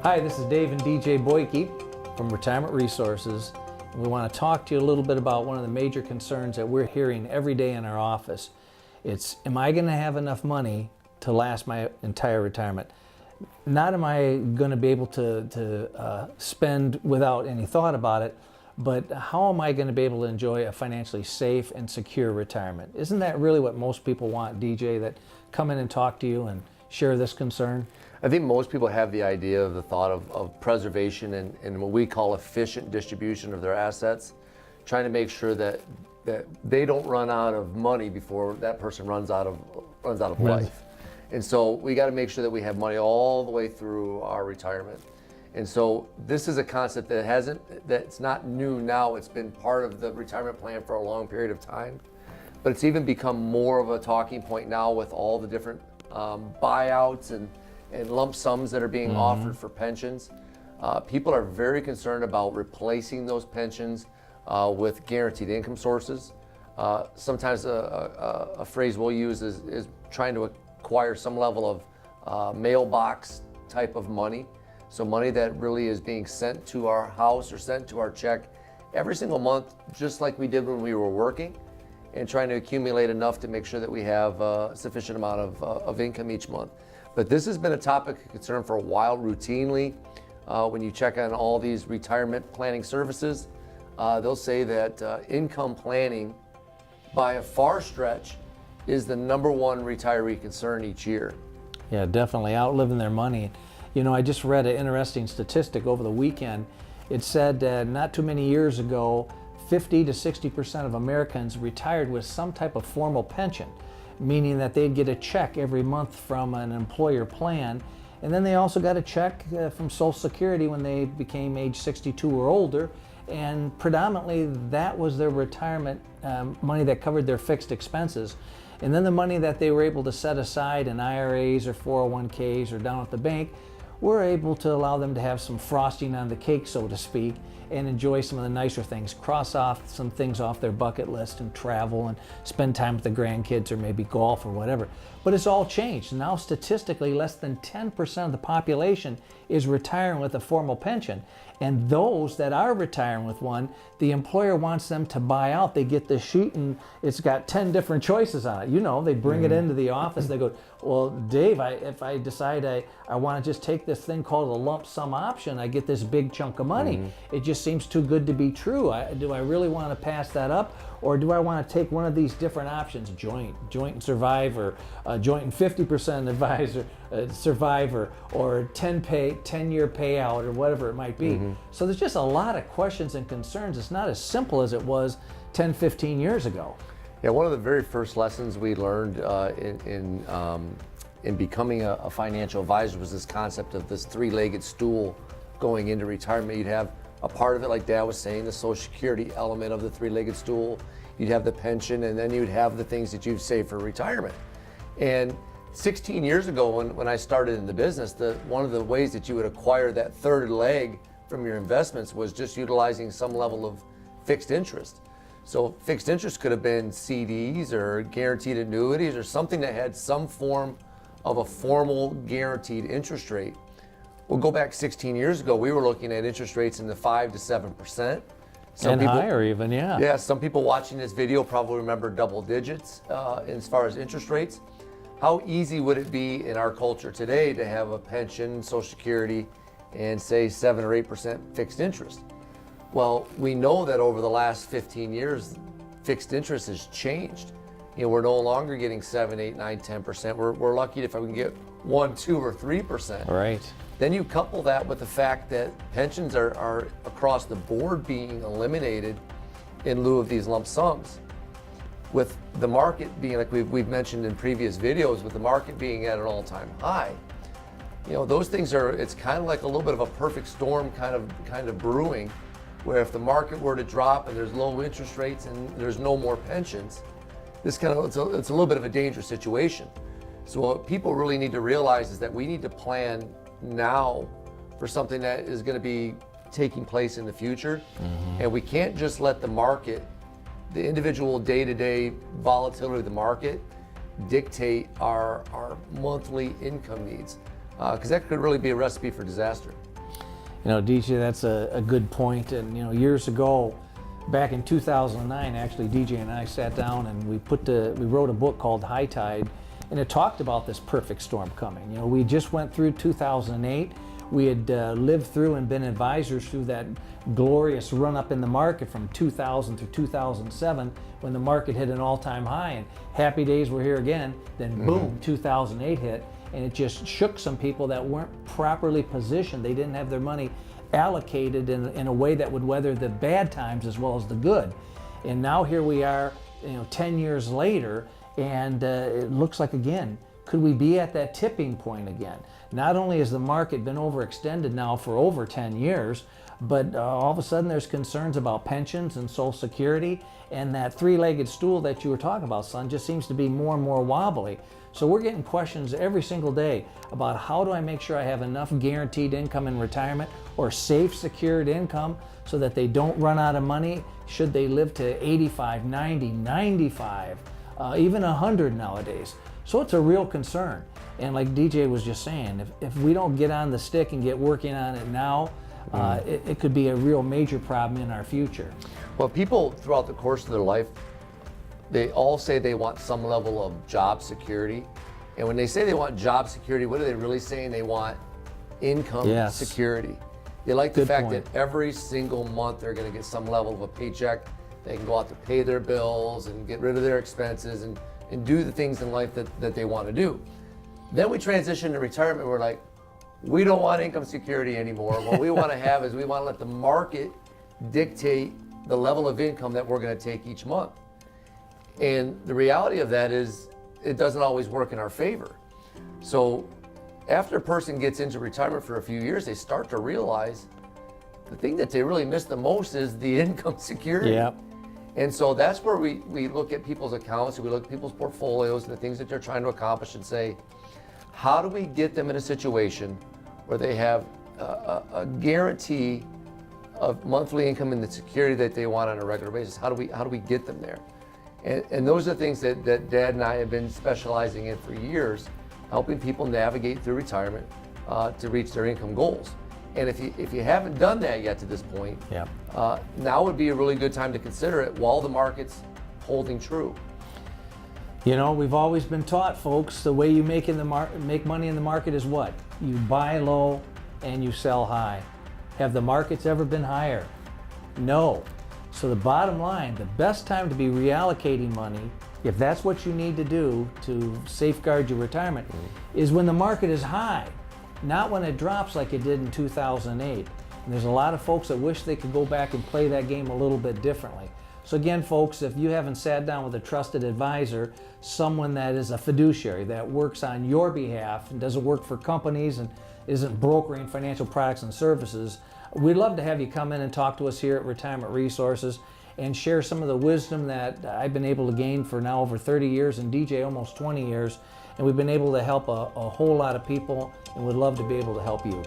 Hi, this is Dave and DJ Boyke from Retirement Resources. And we want to talk to you a little bit about one of the major concerns that we're hearing every day in our office. It's, am I going to have enough money to last my entire retirement? Not am I going to be able to spend without any thought about it, but how am I going to be able to enjoy a financially safe and secure retirement? Isn't that really what most people want, DJ, that come in and talk to you and share this concern? I think most people have the idea of the thought of preservation and what we call efficient distribution of their assets, trying to make sure that they don't run out of money before that person runs out of life. And so we got to make sure that we have money all the way through our retirement. And so this is a concept that's not new now. It's been part of the retirement plan for a long period of time, but it's even become more of a talking point now with all the different buyouts and lump sums that are being offered for pensions. People are very concerned about replacing those pensions with guaranteed income sources. Sometimes a phrase we'll use is trying to acquire some level of mailbox type of money. So money that really is being sent to our house or sent to our check every single month, just like we did when we were working, and trying to accumulate enough to make sure that we have a sufficient amount of income each month. But this has been a topic of concern for a while. Routinely, when you check on all these retirement planning services, they'll say that income planning, by a far stretch, is the #1 retiree concern each year. Yeah, definitely outliving their money. You know, I just read an interesting statistic over the weekend. It said that not too many years ago, 50 to 60% of Americans retired with some type of formal pension, meaning that they'd get a check every month from an employer plan, and then they also got a check from Social Security when they became age 62 or older, and predominantly that was their retirement money that covered their fixed expenses. And then the money that they were able to set aside in IRAs or 401ks or down at the bank, we're able to allow them to have some frosting on the cake, so to speak, and enjoy some of the nicer things, cross off some things off their bucket list and travel and spend time with the grandkids or maybe golf or whatever. But it's all changed. Now statistically, less than 10% of the population is retiring with a formal pension. And those that are retiring with one, the employer wants them to buy out. They get the sheet and it's got 10 different choices on it. You know, they bring it into the office. They go, well, Dave, if I decide I want to just take this thing called a lump sum option, I get this big chunk of money. It just seems too good to be true. Do I really want to pass that up? Or do I want to take one of these different options, joint and survivor, joint and 50% advisor, survivor, or 10-year payout, or whatever it might be. So there's just a lot of questions and concerns. It's not as simple as it was 10, 15 years ago. Yeah, one of the very first lessons we learned in becoming a financial advisor was this concept of this three-legged stool going into retirement. You'd have a part of it, like Dad was saying, the Social Security element of the three-legged stool. You'd have the pension, and then you'd have the things that you've saved for retirement. And 16 years ago, when I started in the business, one of the ways that you would acquire that third leg from your investments was just utilizing some level of fixed interest. So fixed interest could have been CDs or guaranteed annuities or something that had some form of a formal guaranteed interest rate. We'll go back 16 years ago, we were looking at interest rates in the 5 to 7%. And higher even, yeah. Yeah, some people watching this video probably remember double digits as far as interest rates. How easy would it be in our culture today to have a pension, Social Security, and say 7 or 8% fixed interest? Well, we know that over the last 15 years, fixed interest has changed. You know, we're no longer getting 7, 8, 9, 10%. We're lucky if we can get 1, 2, or 3%. Right. Then you couple that with the fact that pensions are across the board being eliminated in lieu of these lump sums. With the market being, like we've mentioned in previous videos, with the market being at an all-time high, you know, those things it's kind of like a little bit of a perfect storm kind of brewing, where if the market were to drop and there's low interest rates and there's no more pensions, it's a little bit of a dangerous situation. So what people really need to realize is that we need to plan now for something that is going to be taking place in the future. And we can't just let the market, the individual day-to-day volatility of the market, dictate our monthly income needs, because that could really be a recipe for disaster. You know, DJ, that's a good point. And, you know, years ago, back in 2009, actually, DJ and I sat down and we wrote a book called High Tide, and it talked about this perfect storm coming. You know, we just went through 2008. We had lived through and been advisors through that glorious run up in the market from 2000 through 2007 when the market hit an all-time high, and happy days were here again. Then boom, 2008 hit, and it just shook some people that weren't properly positioned. They didn't have their money allocated in a way that would weather the bad times as well as the good. And now here we are, you know, 10 years later, and it looks like, again, could we be at that tipping point again? Not only has the market been overextended now for over 10 years, but all of a sudden there's concerns about pensions and Social Security, and that three-legged stool that you were talking about, son, just seems to be more and more wobbly. So we're getting questions every single day about how do I make sure I have enough guaranteed income in retirement or safe, secured income so that they don't run out of money should they live to 85, 90, 95, even 100 nowadays. So it's a real concern. And like DJ was just saying, if we don't get on the stick and get working on it now, it could be a real major problem in our future. Well, people throughout the course of their life, they all say they want some level of job security. And when they say they want job security, what are they really saying? They want income security. They like the fact that every single month they're going to get some level of a paycheck. They can go out to pay their bills and get rid of their expenses and do the things in life that they want to do. Then we transition to retirement. We're like, we don't want income security anymore. What we want to have is we want to let the market dictate the level of income that we're going to take each month. And the reality of that is it doesn't always work in our favor. So after a person gets into retirement for a few years, they start to realize the thing that they really miss the most is the income security. Yep. And so that's where we look at people's accounts, we look at people's portfolios and the things that they're trying to accomplish and say, how do we get them in a situation where they have a guarantee of monthly income and the security that they want on a regular basis? How do we get them there? And those are the things that Dad and I have been specializing in for years, helping people navigate through retirement to reach their income goals. And if you haven't done that yet to this point, now would be a really good time to consider it while the market's holding true. You know, we've always been taught, folks, the way you make money in the market is what? You buy low and you sell high. Have the markets ever been higher? No. So the bottom line, the best time to be reallocating money, if that's what you need to do to safeguard your retirement, is when the market is high, not when it drops like it did in 2008. And there's a lot of folks that wish they could go back and play that game a little bit differently. So again, folks, if you haven't sat down with a trusted advisor, someone that is a fiduciary that works on your behalf and doesn't work for companies and isn't brokering financial products and services, we'd love to have you come in and talk to us here at Retirement Resources and share some of the wisdom that I've been able to gain for now over 30 years and DJ almost 20 years. And we've been able to help a whole lot of people, and would love to be able to help you.